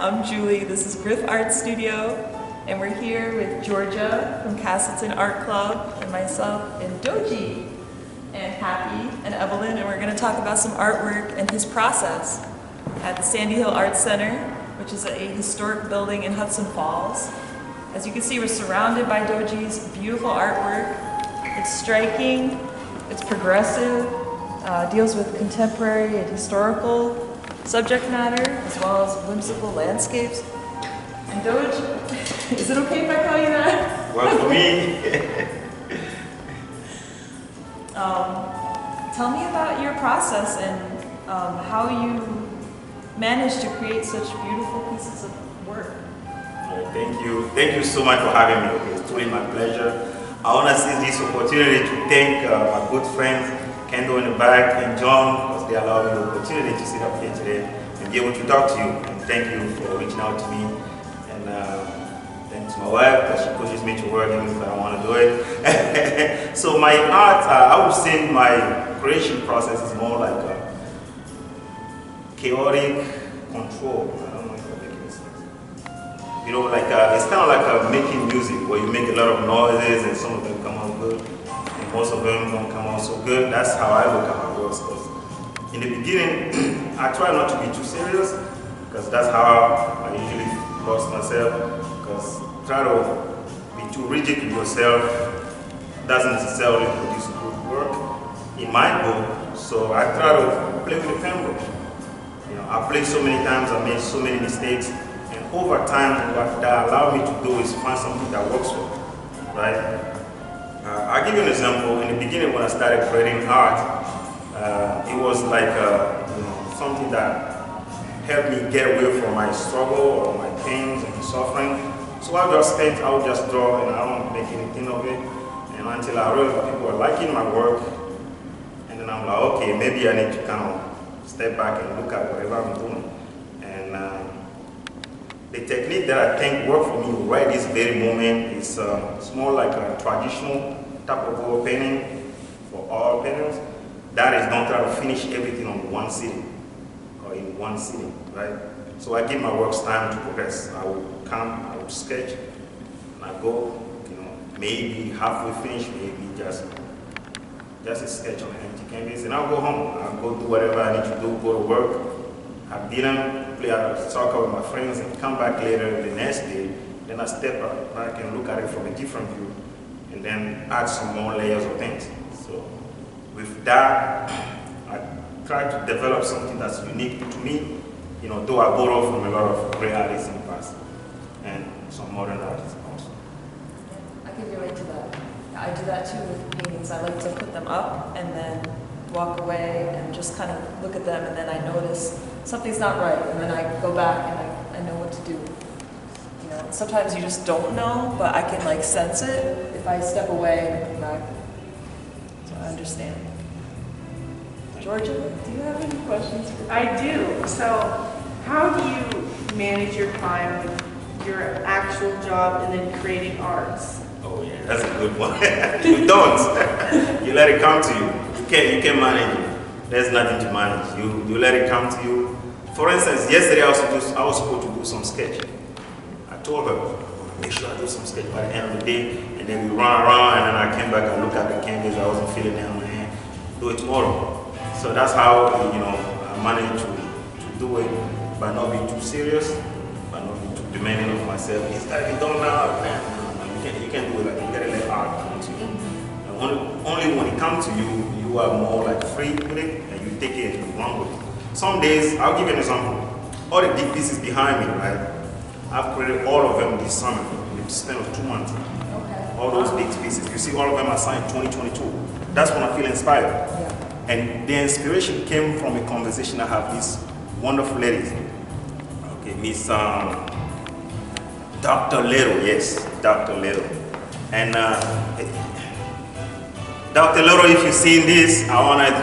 I'm Julie. This is Griff Art Studio, and we're here with Georgia from Castleton Art Club, and myself and Dodji, and Happy and Evelyn, and we're going to talk about some artwork and his process at the Sandy Hill Art Center, which is a historic building in Hudson Falls. As you can see, we're surrounded by Dodji's beautiful artwork. It's striking, it's progressive, deals with contemporary and historical subject matter, as well as whimsical landscapes. And Dodji, is it okay if I call you that? Well, for me. Tell me about your process and how you managed to create such beautiful pieces of work. Thank you so much for having me. It's truly my pleasure. I want to seize this opportunity to thank my good friends, Kendall in the back and John, because they allowed me the opportunity to sit up here today and be able to talk to you. And thank you for reaching out to me. And thanks to my wife, because she pushes me to work even if I don't want to do it. So my art, I would say my creation process is more like a chaotic control. I don't know if I'm making sense. You know, like it's kind of like making music where you make a lot of noises and some of them come out good. Most of them don't come out so good. That's how I look at my works. Because in the beginning, I try not to be too serious, because that's how I usually lost myself. Because try to be too rigid with yourself doesn't necessarily produce good work in my book. So I try to play with the pen. You know, I played so many times, I made so many mistakes, and over time, what that allowed me to do is find something that works for me, right? I'll give you an example. In the beginning, when I started creating art, it was like something that helped me get away from my struggle or my pains and suffering. So I would just draw, and I don't make anything of it. And until I realized that people were liking my work, and then I'm like, okay, maybe I need to kind of step back and look at whatever I'm doing. And the technique that I think worked for me right this very moment is it's more like a traditional type of oil painting for oil paintings. That is, don't try to finish everything on one sitting or in one sitting, right? So I give my works time to progress. I will come, I will sketch, and I go, maybe halfway finished, maybe just a sketch on an empty canvas, and I'll go home. I'll go do whatever I need to do, go to work, have dinner, play soccer with my friends, and come back later the next day. Then I step back and look at it from a different view, and then add some more layers of things. So with that, I try to develop something that's unique to me, though I borrow from a lot of great artists in the past, and some modern artists also. I can relate to that. I do that too with paintings. I like to put them up and then walk away and just kind of look at them, and then I notice something's not right, and then I go back and I know what to do. Sometimes you just don't know, but I can sense it if I step away and come back. So I understand. Georgia, do you have any questions? I do. So how do you manage your time with your actual job and then creating arts? Oh yeah, that's a good one. You don't. You let it come to you. You can't manage it. There's nothing to manage. You let it come to you. For instance, yesterday I was supposed to do some sketching. I told her, make sure I do some sketch by the end of the day, and then we run around, and then I came back and looked at the canvas. I wasn't feeling it on my hand. Do it tomorrow. So that's how I managed to do it by not being too serious, by not being too demanding of myself. It's gotta be done now, man. You can't do it like that. You gotta let art come to you. And only when it comes to you, you are more free with it, and you take it and you run with it. Some days, I'll give you an example. All the big pieces behind me, right? I've created all of them this summer in the span of 2 months. Okay. All those big pieces. You see, all of them are signed 2022. That's when I feel inspired. Yeah. And the inspiration came from a conversation I have with this wonderful lady. Okay, Miss Dr. Little, yes, Dr. Little. And Dr. Little, if you've seen this, I want to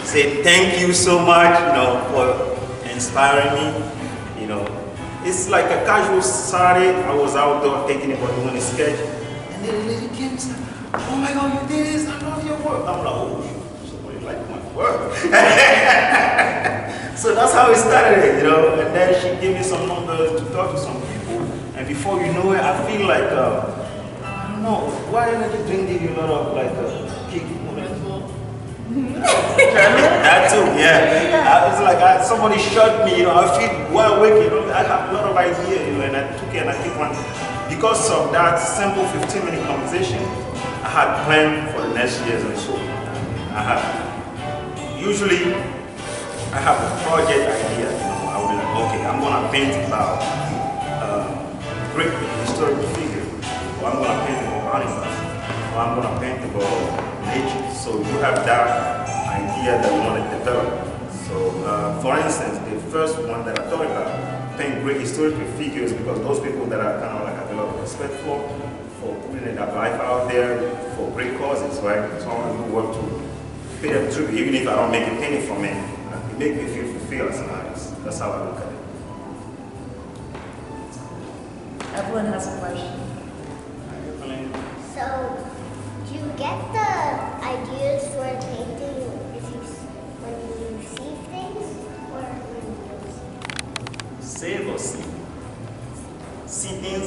say thank you so much, for inspiring me. It's like a casual Saturday. I was outdoor thinking about doing a sketch, and then the lady came and said, "Oh my God, you did this! I love your work." I'm like, "Oh, somebody like my work." So So that's how it started, you know. And then she gave me some numbers to talk to some people. And before you know it, I feel like, I don't know, why energy drink give you a lot of like kick? That too, yeah. I was like, somebody shot me, you know. I feel wide awake, you know. I have a lot of ideas, you know, and I took it and I keep one. Because of that simple 15-minute conversation, I had planned for the next years or so. Usually, I have a project idea, you know. I will be like, okay, I'm gonna paint about great historical figure, or I'm gonna paint about animals, or I'm gonna paint about nature. So you have that idea that you want to develop. So, for instance, the first one that I thought about, paint great historical figures, because those people that are kind of like have a lot of respect for putting their life out there for great causes, right? So I want to do work to pay them tribute, even if I don't make a penny from it. It makes me feel fulfilled as an artist. That's how I look at it. Evelyn has a question. Evelyn? So, do you get the ideas for painting when you see things or when you don't see? Save or see? See things?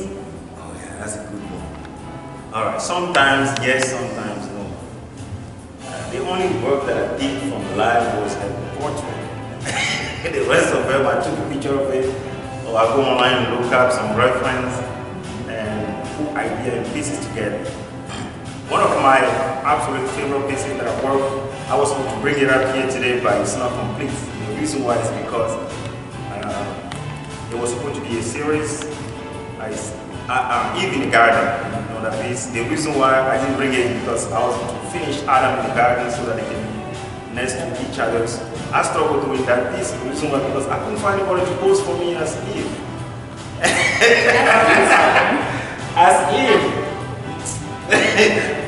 Oh yeah, that's a good one. Alright, sometimes yes, sometimes no. The only work that I did from life was a portrait. The rest of them, I took a picture of it, or I go online and look up some reference and put idea and pieces together. One of my absolute favorite pieces that I worked, I was supposed to bring it up here today, but it's not complete. The reason why is because it was supposed to be a series. Eve in the garden, you know that piece. The reason why I didn't bring it because I was to finish Adam in the garden so that they can be next to each other. I struggled doing that piece. The reason why because I couldn't find anybody to pose for me as Eve. As Eve.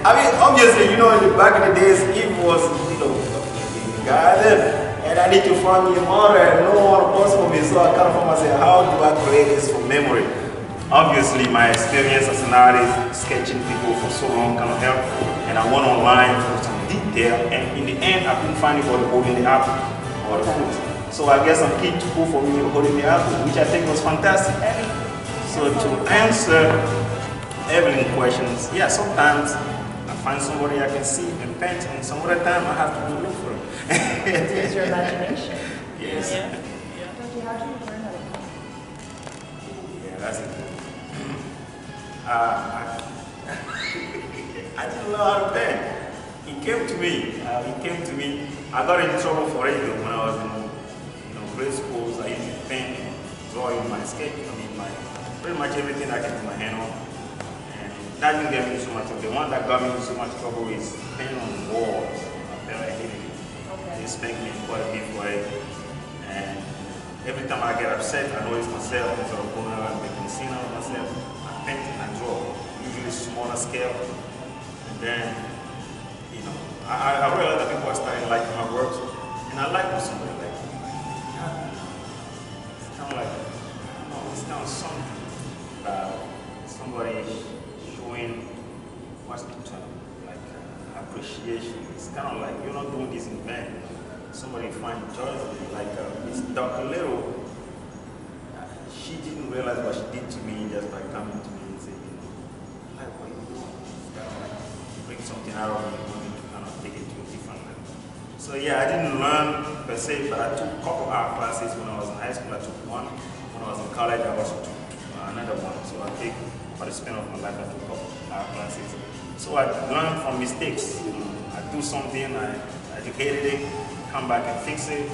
I mean, obviously, you know, in the back in the days, Eve was, you know, in the garden, and I need to find me a mother, and no one was for me. So I kind of found myself, how do I create this from memory? Obviously, my experience as an artist, sketching people for so long kind of helped, and I went online for some detail, and in the end, I couldn't find anybody holding the apple or the fruit. So I guess some kid to pull for me holding the apple, which I think was fantastic. So to answer Evelyn's questions, yeah, sometimes I find somebody I can see and paint, and some other time I have to go look for it. Use your imagination. Yes. Yeah. Dodji, how did you learn how to paint? Yeah, that's it. I didn't know how to paint. It came to me. I got in trouble for it when I was in grade schools. I used to paint, drawing my sketch. Pretty much everything I can put my hand on. And that didn't get me so much trouble. The one that got me in so much trouble is painting on the walls. I hated it. Okay. They spanked me quite a bit for it. And every time I get upset, I notice myself instead of going out and making a scene out of myself. I paint and I draw, usually smaller scale. And then, I realize that people are starting to like my work, and I like when somebody like it. It's kind of like, it's kind of something about somebody showing what's the term, like appreciation. It's kind of like you're not doing this in vain. Somebody find joy in it, like Miss Dr. Little. She didn't realize what she did to me just by coming to me and saying, like, what are you doing? It's kind of like bring something out of me, want me to kind of take it to a different level. So yeah, I didn't learn per se, but I took a couple art classes when I was in high school. I took one. When I was in college, I also took another one. So I think for the span of my life, I took a couple art classes. So I learned from mistakes. I do something, I educated it, come back and fix it.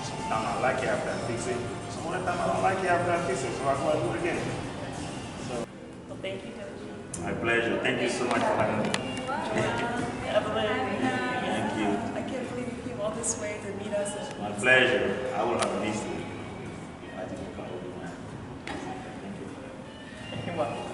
Sometimes I like it after I fix it. Some other time I don't like it after I fix it, so I go and do it again. So, Well, thank you, Dodji. my pleasure. Thank you so much for having me. Evelyn, Thank you. I can't believe you came all this way to meet us. My pleasure. I will have missed it. I didn't come over. Thank you for that. You're welcome.